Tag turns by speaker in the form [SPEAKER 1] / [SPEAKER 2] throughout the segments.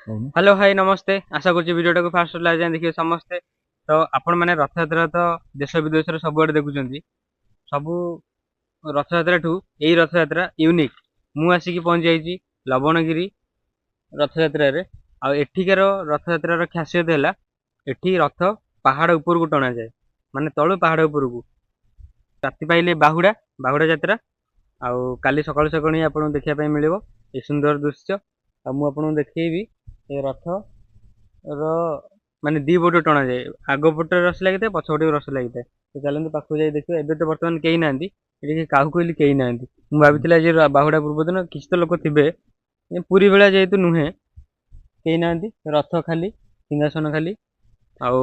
[SPEAKER 1] Hello hi नमस्ते आशा करूँ video को फास्ट लाइक जाए देखिए समस्ते तो आपण मैंने रथयात्रा तो देश विदेश सबुआड़े देखुं सबू रथयात्रा ठू यही रथयात्रा यूनिक मु आसिक पहुंची जाइए लवणगिरी रथयात्रा एठिकार रथयात्रा खासियत है एठी रथ पहाड़ ऊपर को टणा जाए माने तलू पहाड़ ऊपर को राति पाइले बाहुड़ा बाहुड़ा यात्रा आउ काली सकाळु सकाळु ही आपन देखिया मिलिबो ए सुंदर दृश्य आ मु आपन देखैबी ए रथ ର ମାନେ ଦି ପଟେ ଟଣା ଯାଏ ଆଗ ପଟେ ରସ ଲାଗିଥାଏ ପଛ ପଟେ ରସ ଲାଗିଥାଏ ତ ଚାଲନ୍ତୁ ପାଖକୁ ଯାଇ ଦେଖିବା ଏବେ ତ ବର୍ତ୍ତମାନ କେହି ନାହାନ୍ତି ଏଠି କାହାକୁ କହିଲି କେହି ନାହାନ୍ତି ମୁଁ ଭାବିଥିଲି ଆଜି ବାହୁଡ଼ା ପୂର୍ବ ଦିନ କିଛି ତ ଲୋକ ଥିବେ ପୁରୀ ଭଳିଆ ଯେହେତୁ ନୁହେଁ କେହି ନାହାନ୍ତି ରଥ ଖାଲି ସିଂହାସନ ଖାଲି ଆଉ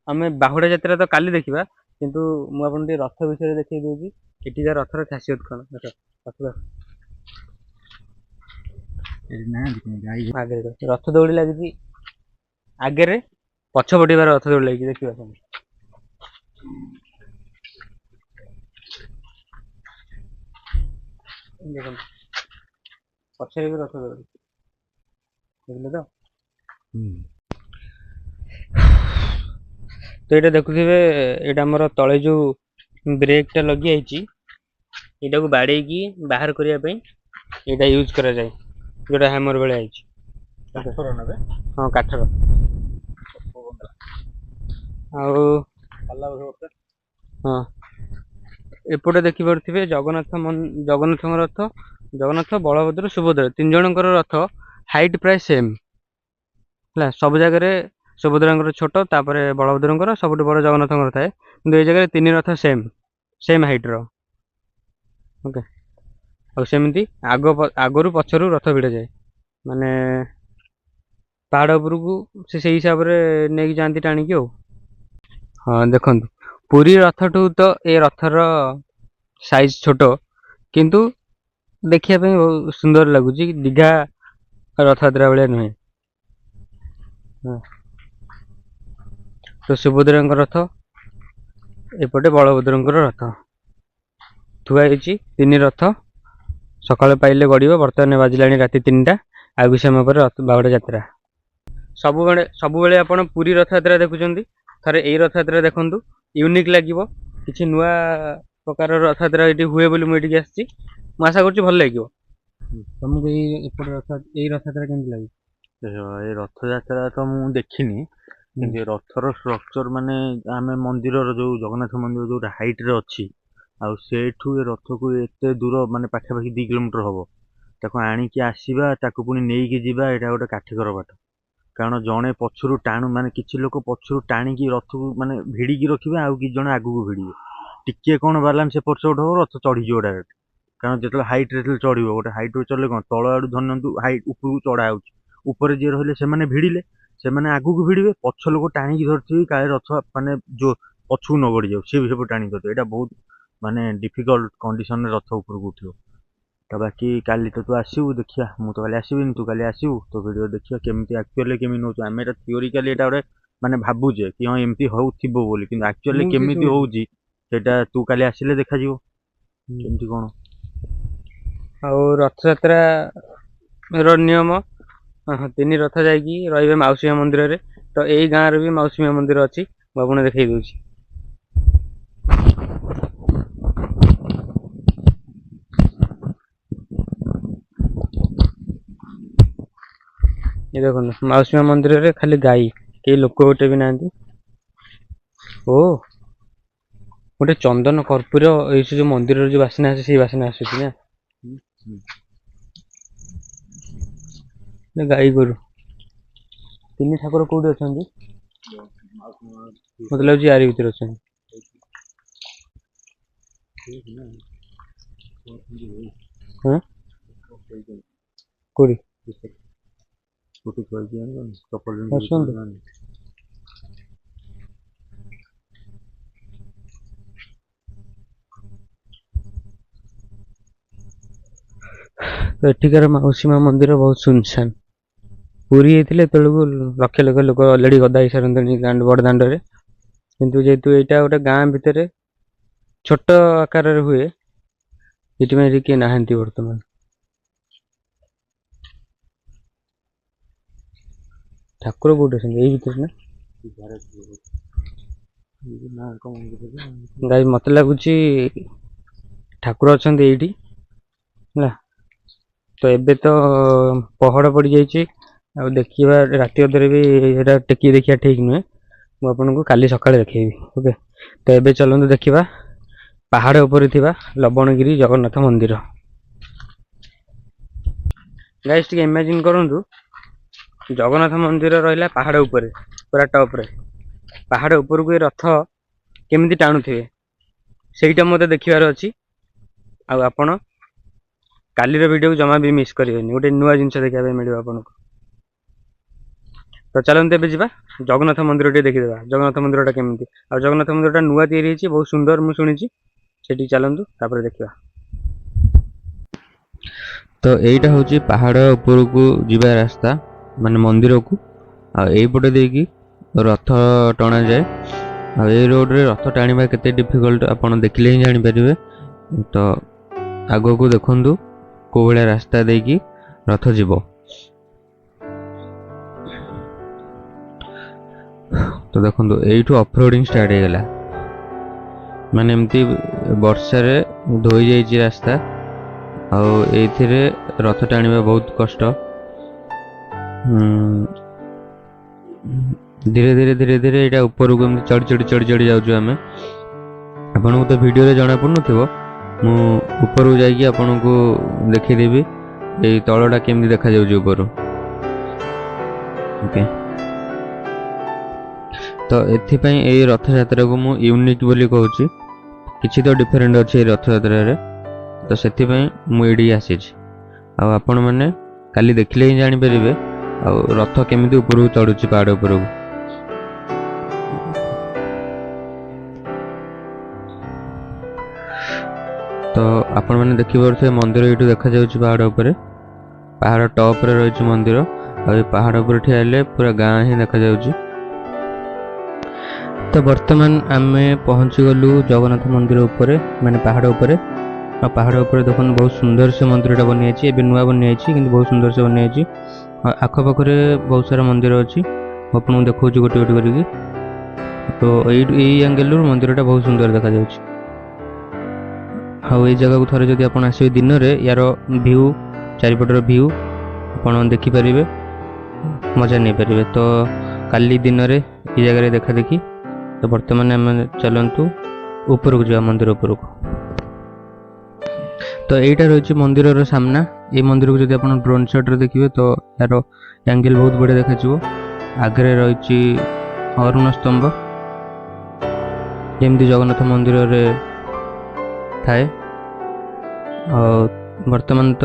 [SPEAKER 1] ଆମେ ବାହୁଡ଼ା ଯାତ୍ରା ତ କାଲି ଦେଖିବା କିନ୍ତୁ ମୁଁ ଆପଣଙ୍କୁ ଟିକେ ରଥ ବିଷୟରେ ଦେଖେଇ ଦଉଛି ଏଠିକା ରଥର ଖାସିୟତ କଣ ରଥ ଦୌଡ଼ି ଲାଗିଛି ଆଗରେ ପଛ ପଟିବାର ରଥ ଦୌଡ଼ି ଲାଗିଛି ଦେଖିବା ଦେଖନ୍ତୁ ପଛରେ ବି ରଥ ଦୌଡ଼ି ଦେଖିଲେ ତ ଏଇଟା ଦେଖୁଥିବେ ଏଇଟା ଆମର ତଳେ ଯୋଉ ବ୍ରେକ୍ ଟା ଲଗିଯାଇଛି ଏଇଟାକୁ ବାଡ଼େଇକି ବାହାର କରିବା ପାଇଁ ଏଇଟା ୟୁଜ୍ କରାଯାଏ ଯୋଉଟା ହ୍ୟାମର ଭଳିଆ ହେଇଛି ହଁ କାଠର ଆଉ ହଁ ଏପଟେ ଦେଖିପାରୁଥିବେ ଜଗନ୍ନାଥଙ୍କ ରଥ ଜଗନ୍ନାଥ ବଳଭଦ୍ର ସୁଭଦ୍ରା ତିନି ଜଣଙ୍କର ରଥ ହାଇଟ୍ ପ୍ରାୟ ସେମ୍ ହେଲା ସବୁ ଜାଗାରେ ସୁଭଦ୍ରାଙ୍କର ଛୋଟ ତାପରେ ବଳଭଦ୍ରଙ୍କର ସବୁଠୁ ବଡ଼ ଜଗନ୍ନାଥଙ୍କର ଥାଏ କିନ୍ତୁ ଏଇ ଜାଗାରେ ତିନି ରଥ ସେମ୍ ହାଇଟ୍ର ଓକେ ଆଉ ସେମିତି ଆଗରୁ ପଛରୁ ରଥ ଭିଡ଼ାଯାଏ ମାନେ ପାହାଡ଼ ଉପରକୁ ସେ ସେଇ ହିସାବରେ ନେଇକି ଯାଆନ୍ତି ଟାଣିକି ଆଉ ହଁ ଦେଖନ୍ତୁ ପୁରୀ ରଥଠୁ ତ ଏ ରଥର ସାଇଜ ଛୋଟ କିନ୍ତୁ ଦେଖିବା ପାଇଁ ବହୁତ ସୁନ୍ଦର ଲାଗୁଛି ଦୀଘା ରଥଯାତ୍ରା ଭଳିଆ ନୁହେଁ ତ ସୁଭଦ୍ରାଙ୍କ ରଥ ଏପଟେ ବଳଭଦ୍ରଙ୍କର ରଥ ଥୁଆ ହେଇଛି ତିନି ରଥ ସକାଳ ପାଇଲେ ଗଡ଼ିବ ବର୍ତ୍ତମାନ ବାଜିଲାଣି ରାତି 3ଟା ଆଉ କିଛି ସମୟ ପରେ ବାହୁଡ଼ା ଯାତ୍ରା ସବୁବେଳେ ଆପଣ ପୁରୀ ରଥଯାତ୍ରା ଦେଖୁଛନ୍ତି ଥରେ ଏଇ ରଥଯାତ୍ରା ଦେଖନ୍ତୁ ୟୁନିକ୍ ଲାଗିବ କିଛି ନୂଆ ପ୍ରକାର ରଥଯାତ୍ରା ଏଠି ହୁଏ ବୋଲି ମୁଁ ଏଠିକି ଆସିଛି ମୁଁ ଆଶା କରୁଛି ଭଲ ଲାଗିବ ତମକୁ ଏଇ ରଥଯାତ୍ରା କେମିତି ଲାଗେ
[SPEAKER 2] ଏଇ ରଥଯାତ୍ରା ତ ମୁଁ ଦେଖିନି କିନ୍ତୁ ରଥର ଷ୍ଟ୍ରକ୍ଚର ମାନେ ଆମେ ମନ୍ଦିରର ଯୋଉ ଜଗନ୍ନାଥ ମନ୍ଦିର ଯୋଉଟା ହାଇଟରେ ଅଛି ଆଉ ସେଇଠୁ ଏ ରଥକୁ ଏତେ ଦୂର ମାନେ ପାଖାପାଖି 2 କିଲୋମିଟର ହବ ତାକୁ ଆଣିକି ଆସିବା ତାକୁ ପୁଣି ନେଇକି ଯିବା ଏଇଟା ଗୋଟେ କାଠିକର ପାଠ କାରଣ ଜଣେ ପଛରୁ ମାନେ କିଛି ଲୋକ ପଛରୁ ଟାଣିକି ରଥକୁ ମାନେ ଭିଡ଼ିକି ରଖିବେ ଆଉ କିଛି ଜଣ ଆଗକୁ ଭିଡ଼ିବେ ଟିକେ କ'ଣ ବାଲାନ୍ସ ଏପଟ ସେପଟ ହବ ରଥ ଚଢ଼ିଯିବ ଡାଇରେକ୍ଟ କାରଣ ଯେତେବେଳେ ହାଇଟରେ ଯେତେବେଳେ ଚଢ଼ିବ ଗୋଟେ ହାଇଟରେ ଚଢ଼ିଲେ କ'ଣ ତଳ ଆଡ଼ୁ ଧରି ନିଅନ୍ତୁ ହାଇଟ୍ ଉପରକୁ ଚଢ଼ା ହେଉଛି ଉପରେ ଯିଏ ରହିଲେ ସେମାନେ ଭିଡ଼ିଲେ ସେମାନେ ଆଗକୁ ଭିଡ଼ିବେ ପଛ ଲୋକ ଟାଣିକି ଧରିଥିବେ କାଳେ ରଥ ମାନେ ଯୋଉ ପଛକୁ ନ ଗଡ଼ିଯାଉ ସିଏ ବି ସେପଟେ ଟାଣିକି ଧରିଥିବେ ଏଇଟା ବହୁତ ମାନେ ଡିଫିକଲ୍ଟ କଣ୍ଡିସନରେ ରଥ ଉପରକୁ ଉଠିବ ତ ବାକି କାଲି ତ ତୁ ଆସିବୁ ଦେଖିବା ମୁଁ ତ କାଲି ଆସିବିନି ତୁ କାଲି ଆସିବୁ ତ ଭିଡ଼ିଓ ଦେଖିବା କେମିତି ଆକ୍ଚୁଆଲି କେମିତି ନେଉଛୁ ଆମେ ଏଇଟା ଥିଓରିକାଲି ଏଇଟା ଗୋଟେ ମାନେ ଭାବୁଛେ କି ହଁ ଏମିତି ହଉଥିବ ବୋଲି କିନ୍ତୁ ଆକ୍ଚୁଆଲି କେମିତି ହଉଛି ସେଇଟା ତୁ କାଲି ଆସିଲେ ଦେଖାଯିବ କେମିତି କ'ଣ
[SPEAKER 1] ଆଉ ରଥଯାତ୍ରା ର ନିୟମ ତିନି ରଥ ଯାଇକି ରହିବେ ମାଉସୀ ମା ମନ୍ଦିରରେ ତ ଏଇ ଗାଁରେ ବି ମାଉସୀ ମା ମନ୍ଦିର ଅଛି ମୁଁ ଆପଣଙ୍କୁ ଦେଖେଇ ଦଉଛି ये देखो माउसी माँ मंदिर रे खाली गाई कई लोक गोटे भी ना ओ गोटे चंदन कर्पूर जो मंदिर जो बासना आसे से बासना आसूची ना गाई गोरु तीन ठाकुर कौटी अच्छा मत लगे यार भर अच्छा कौटी तो एठिकार मौसी माँ मंदिर बहुत सुनसान पूरी होते लक्ष लक्ष लोक अलरेडी गदा हो सारे बड़ दाण्ड किंतु जेहेतु यहाँ गोटे गाँ भितर छोट आकार हुए ये किए ना बर्तमान ଠାକୁର କୋଉଠି ଅଛନ୍ତି? ଏଇ ଭିତରେ ନା? ଗାଇସ୍ ମତେ ଲାଗୁଛି ଠାକୁର ଅଛନ୍ତି ଏଇଠି ହେଲା। ତ ଏବେ ତ ପହଡ଼ ପଡ଼ିଯାଇଛି, ଆଉ ଦେଖିବା ରାତି ଅଧରେ ବି ଏଇଟା ଟେକି ଦେଖିବା ଠିକ୍ ନୁହେଁ। ମୁଁ ଆପଣଙ୍କୁ କାଲି ସକାଳେ ଦେଖେଇବି। ଓକେ, ତ ଏବେ ଚାଲନ୍ତୁ ଦେଖିବା ପାହାଡ଼ ଉପରେ ଥିବା ଲବଣଗିରି ଜଗନ୍ନାଥ ମନ୍ଦିର। ଗାଇସ୍ ଟିକେ ଇମାଜିନ୍ କରନ୍ତୁ, ଜଗନ୍ନାଥ ମନ୍ଦିର ରହିଲା ପାହାଡ଼ ଉପରେ, ପୁରା ଟପରେ। ପାହାଡ଼ ଉପରକୁ ଏ ରଥ କେମିତି ଟାଣୁଥିବେ ସେଇଟା ମୋତେ ଦେଖିବାର ଅଛି। ଆଉ ଆପଣ କାଲିର ଭିଡ଼ିଓକୁ ଜମା ବି ମିସ୍ କରିବେନି, ଗୋଟେ ନୂଆ ଜିନିଷ ଦେଖିବା ପାଇଁ ମିଳିବ ଆପଣଙ୍କୁ। ତ ଚାଲନ୍ତୁ ଏବେ ଯିବା ଜଗନ୍ନାଥ ମନ୍ଦିର ଟିକେ ଦେଖିଦେବା, ଜଗନ୍ନାଥ ମନ୍ଦିରଟା କେମିତି। ଆଉ ଜଗନ୍ନାଥ ମନ୍ଦିରଟା ନୂଆ ତିଆରି ହେଇଛି, ବହୁତ ସୁନ୍ଦର ମୁଁ ଶୁଣିଛି। ସେଠିକି ଚାଲନ୍ତୁ ତାପରେ ଦେଖିବା। ତ ଏଇଟା ହେଉଛି ପାହାଡ଼ ଉପରକୁ ଯିବା ରାସ୍ତା, ମାନେ ମନ୍ଦିରକୁ। ଆଉ ଏଇପଟେ ଦେଇକି ରଥ ଟଣାଯାଏ। ଆଉ ଏଇ ରୋଡ଼ରେ ରଥ ଟାଣିବା କେତେ ଡିଫିକଲ୍ଟ ଆପଣ ଦେଖିଲେ ହିଁ ଜାଣିପାରିବେ। ତ ଆଗକୁ ଦେଖନ୍ତୁ କୋଉ ଭଳିଆ ରାସ୍ତା ଦେଇକି ରଥ ଯିବ। ତ ଦେଖନ୍ତୁ ଏଇଠୁ ଅଫରୋଡ଼ିଂ ଷ୍ଟାର୍ଟ ହେଇଗଲା, ମାନେ ଏମିତି ବର୍ଷାରେ ଧୋଇ ଯାଇଛି ରାସ୍ତା। ଆଉ ଏଇଥିରେ ରଥ ଟାଣିବା ବହୁତ କଷ୍ଟ। ଧୀରେ ଧୀରେ ଧୀରେ ଧୀରେ ଏଇଟା ଉପରକୁ ଏମିତି ଚଢ଼ି ଚଢ଼ି ଚଢ଼ି ଚଢ଼ି ଯାଉଛୁ ଆମେ। ଆପଣଙ୍କୁ ତ ଭିଡ଼ିଓରେ ଜଣାପଡ଼ୁନଥିବ, ମୁଁ ଉପରକୁ ଯାଇକି ଆପଣଙ୍କୁ ଦେଖେଇଦେବି ଏଇ ତଳଟା କେମିତି ଦେଖାଯାଉଛି ଉପରୁ। ଓକେ, ତ ଏଥିପାଇଁ ଏଇ ରଥଯାତ୍ରାକୁ ମୁଁ ୟୁନିକ୍ ବୋଲି କହୁଛି। କିଛି ତ ଡିଫରେଣ୍ଟ ଅଛି ଏଇ ରଥଯାତ୍ରାରେ, ତ ସେଥିପାଇଁ ମୁଁ ଏଇଠିକି ଆସିଛି। ଆଉ ଆପଣମାନେ କାଲି ଦେଖିଲେ ହିଁ ଜାଣିପାରିବେ ଆଉ ରଥ କେମିତି ଉପରକୁ ଚଢ଼ୁଛି ପାହାଡ଼ ଉପରକୁ। ତ ଆପଣମାନେ ଦେଖିପାରୁଥିବେ ମନ୍ଦିର ଏଇଠୁ ଦେଖାଯାଉଛି ପାହାଡ଼ ଉପରେ, ପାହାଡ଼ ଟପରେ ରହିଛି ମନ୍ଦିର। ଆଉ ଏ ପାହାଡ଼ ଉପରେ ଠିଆ ହେଲେ ପୁରା ଗାଁ ହିଁ ଦେଖାଯାଉଛି। ତ ବର୍ତ୍ତମାନ ଆମେ ପହଞ୍ଚିଗଲୁ ଜଗନ୍ନାଥ ମନ୍ଦିର ଉପରେ, ମାନେ ପାହାଡ଼ ଉପରେ। ଆଉ ପାହାଡ଼ ଉପରେ ଦେଖନ୍ତୁ ବହୁତ ସୁନ୍ଦର ସେ ମନ୍ଦିରଟା ବନିଯାଇଛି, ଏବେ ନୂଆ ବନିଯାଇଛି କିନ୍ତୁ ବହୁତ ସୁନ୍ଦର ସେ ବନିଯାଇଛି। ଆଖପାଖରେ ବହୁତ ସାରା ମନ୍ଦିର ଅଛି, ଆପଣଙ୍କୁ ଦେଖାଉଛି ଗୋଟେ ଗୋଟେ କରିକି। ତ ଏଇ ଆଙ୍ଗେଲରୁ ମନ୍ଦିରଟା ବହୁତ ସୁନ୍ଦର ଦେଖାଯାଉଛି। ଆଉ ଏଇ ଜାଗାକୁ ଥରେ ଯଦି ଆପଣ ଆସିବେ ଦିନରେ, ୟାର ଭିଉ, ଚାରିପଟର ଭିଉ ଆପଣ ଦେଖିପାରିବେ, ମଜା ନେଇପାରିବେ। ତ କାଲି ଦିନରେ এই ଜାଗାରେ ଦେଖା ଦେଖି। ତ ବର୍ତ୍ତମାନ ଆମେ ଚାଲନ୍ତୁ ଉପରକୁ ଯିବା, ମନ୍ଦିର ଉପରକୁ। ତ এইটা রয়েছে মন্দিরের সামনা। এই মন্দিরକୁ যদি ଆପଣ ড্ରୋନ୍ শটରେ ଦେଖିବେ ତ ଏହାର ଆଙ୍ଗେଲ ବହୁତ ବଢ଼ିଆ ଦେଖାଯିବ। ଆଗରେ ରହିଛି ଅରୁଣ ସ୍ତମ୍ଭ, ଯେମିତି ଜଗନ୍ନାଥ ମନ୍ଦିରରେ ଥାଏ। ଆଉ ବର୍ତ୍ତମାନ ତ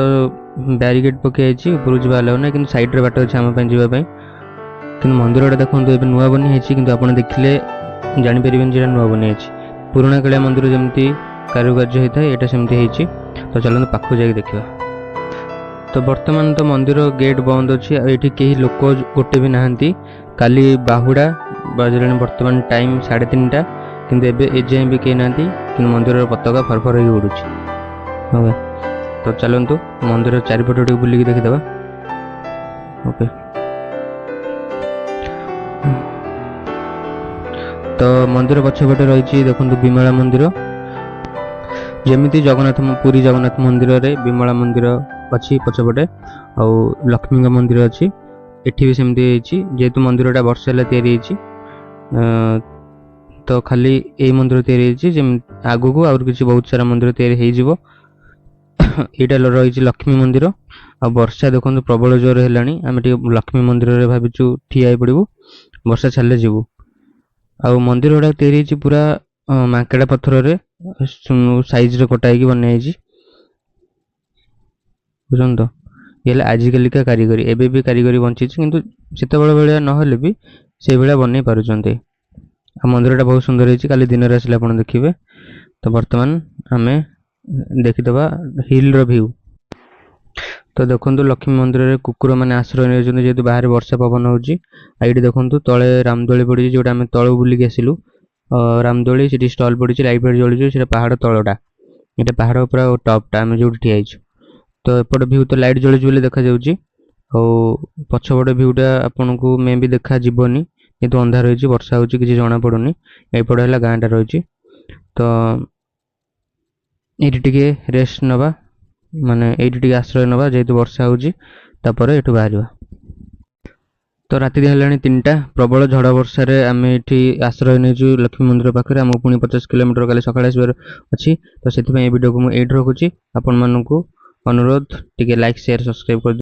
[SPEAKER 1] ବ୍ୟାରିକେଡ୍ ପକାଯାଇଛି, ଉପରକୁ ଯିବା ଆଲାଉ ନାହିଁ, କିନ୍ତୁ ସାଇଡ୍ରେ ବାଟ ଅଛି ଆମ ପାଇଁ ଯିବା ପାଇଁ। କିନ୍ତୁ ମନ୍ଦିରଟା ଦେଖନ୍ତୁ ଏବେ ନୂଆ ବନି ହେଇଛି, କିନ୍ତୁ ଆପଣ ଦେଖିଲେ ଜାଣିପାରିବେନି ଯେ ଏଇଟା ନୂଆ ବନି ହେଇଛି। ପୁରୁଣା କାଳିଆ ମନ୍ଦିର ଯେମିତି କାରୁକାର୍ଯ୍ୟ ହେଇଥାଏ, ଏଇଟା ସେମିତି ହେଇଛି। ତ ଚାଲନ୍ତୁ ପାଖକୁ ଯାଇକି ଦେଖିବା। ତ ବର୍ତ୍ତମାନ ତ ମନ୍ଦିର ଗେଟ୍ ବନ୍ଦ ଅଛି, ଆଉ ଏଠି କେହି ଲୋକ ଗୋଟେ ବି ନାହାନ୍ତି। କାଲି ବାହୁଡ଼ା ବାଜିଲାଣି, ବର୍ତ୍ତମାନ ଟାଇମ୍ 3:30, କିନ୍ତୁ ଏବେ ଏଯାଏଁ ବି କେହି ନାହାନ୍ତି, କିନ୍ତୁ ମନ୍ଦିରର ପତାକା ଫରଫର ହେଇକି ଉଡ଼ୁଛି। ଓକେ, ତ ଚାଲନ୍ତୁ ମନ୍ଦିର ଚାରିପଟ ଟିକେ ବୁଲିକି ଦେଖିଦେବା। ଓକେ, ତ ମନ୍ଦିର ପଛପଟେ ରହିଛି ଦେଖନ୍ତୁ ବିମଳା ମନ୍ଦିର। ଯେମିତି ଜଗନ୍ନାଥ ପୁରୀ ଜଗନ୍ନାଥ ମନ୍ଦିରରେ ବିମଳା ମନ୍ଦିର ଅଛି ପଛପଟେ, ଆଉ ଲକ୍ଷ୍ମୀଙ୍କ ମନ୍ଦିର ଅଛି, ଏଠି ବି ସେମିତି ହେଇଛି। ଯେହେତୁ ମନ୍ଦିରଟା ବର୍ଷେ ହେଲା ତିଆରି ହେଇଛି, ତ ଖାଲି ଏଇ ମନ୍ଦିର ତିଆରି ହେଇଛି, ଯେମିତି ଆଗକୁ ଆହୁରି କିଛି ବହୁତ ସାରା ମନ୍ଦିର ତିଆରି ହେଇଯିବ। ଏଇଟା ରହିଛି ଲକ୍ଷ୍ମୀ ମନ୍ଦିର। ଆଉ ବର୍ଷା ଦେଖନ୍ତୁ ପ୍ରବଳ ଜୋରରେ ହେଲାଣି, ଆମେ ଟିକେ ଲକ୍ଷ୍ମୀ ମନ୍ଦିରରେ ଭାବିଛୁ ଠିଆ ହେଇ ପଡ଼ିବୁ, ବର୍ଷା ଛାଡ଼ିଲେ ଯିବୁ। ଆଉ ମନ୍ଦିର ଗୁଡ଼ାକ ତିଆରି ହେଇଛି ପୁରା ମାଙ୍କେଡ଼ା ପଥରରେ ସାଇଜରେ କଟା ହେଇକି ବନା ହେଇଛି, ବୁଝନ୍ତୁ ତ। ଇଏ ହେଲା ଆଜିକାଲିକା କାରିଗରୀ, ଏବେ ବି କାରିଗରୀ ବଞ୍ଚିଛି, କିନ୍ତୁ ସେତେବେଳେ ଭଳିଆ ନହେଲେ ବି ସେଇଭଳିଆ ବନେଇ ପାରୁଛନ୍ତି। ଆଉ ମନ୍ଦିରଟା ବହୁତ ସୁନ୍ଦର ହେଇଛି, କାଲି ଦିନରେ ଆସିଲେ ଆପଣ ଦେଖିବେ। ତ ବର୍ତ୍ତମାନ ଆମେ ଦେଖିଦେବା ହିଲ୍ର ଭିଉ। ତ ଦେଖନ୍ତୁ ଲକ୍ଷ୍ମୀ ମନ୍ଦିରରେ କୁକୁରମାନେ ଆଶ୍ରୟ ନେଇଛନ୍ତି, ଯେହେତୁ ବାହାରେ ବର୍ଷା ପବନ ହେଉଛି। ଆଉ ଏଇଠି ଦେଖନ୍ତୁ ତଳେ ରାମଦୋଳି ପଡ଼ିଛି, ଯେଉଁଟା ଆମେ ତଳକୁ ବୁଲିକି ଆସିଲୁ। ରାମଦୋଳି ସେଠି ଷ୍ଟଲ୍ ପଡ଼ିଛି, ଲାଇଟ୍ ଫାଇଟ୍ ଜଳୁଛି। ସେଇଟା ପାହାଡ଼ ତଳଟା, ଏଇଟା ପାହାଡ଼ ପୁରା ଟପ୍ଟା ଆମେ ଯେଉଁଠି ଠିଆ ହେଇଛୁ। ତ ଏପଟ ଭିଉ ତ ଲାଇଟ୍ ଜଳୁଛି ବୋଲି ଦେଖାଯାଉଛି। ଆଉ ପଛପଟେ ଭିଉଟା ଆପଣଙ୍କୁ ମେ ବି ଦେଖାଯିବନି କିନ୍ତୁ ଅନ୍ଧାର ହେଇଛି, ବର୍ଷା ହେଉଛି, କିଛି ଜଣାପଡ଼ୁନି। ଏପଟେ ହେଲା ଗାଁଟା ରହିଛି। ତ ଏଇଠି ଟିକେ ରେଷ୍ଟ ନେବା, ମାନେ ଏଇଠି ଟିକେ ଆଶ୍ରୟ ନେବା ଯେହେତୁ ବର୍ଷା ହେଉଛି, ତାପରେ ଏଠୁ ବାହାରିବା। ତ ରାତି ହେଲାଣି 3ଟା। ପ୍ରବଳ ଝଡ଼ ବର୍ଷାରେ ଆମେ ଏଠି ଆଶ୍ରୟ ନେଇଛୁ ଲକ୍ଷ୍ମୀ ମନ୍ଦିର ପାଖରେ। ଆମକୁ ପୁଣି 50 କିଲୋମିଟର କାଲି ସକାଳେ ଆସିବାର ଅଛି। ତ ସେଥିପାଇଁ ଏ ଭିଡ଼ିଓକୁ ମୁଁ ଏଇଠି ରଖୁଛି। ଆପଣମାନଙ୍କୁ ଅନୁରୋଧ ଟିକେ ଲାଇକ୍, ସେୟାର, ସବସ୍କ୍ରାଇବ୍ କରି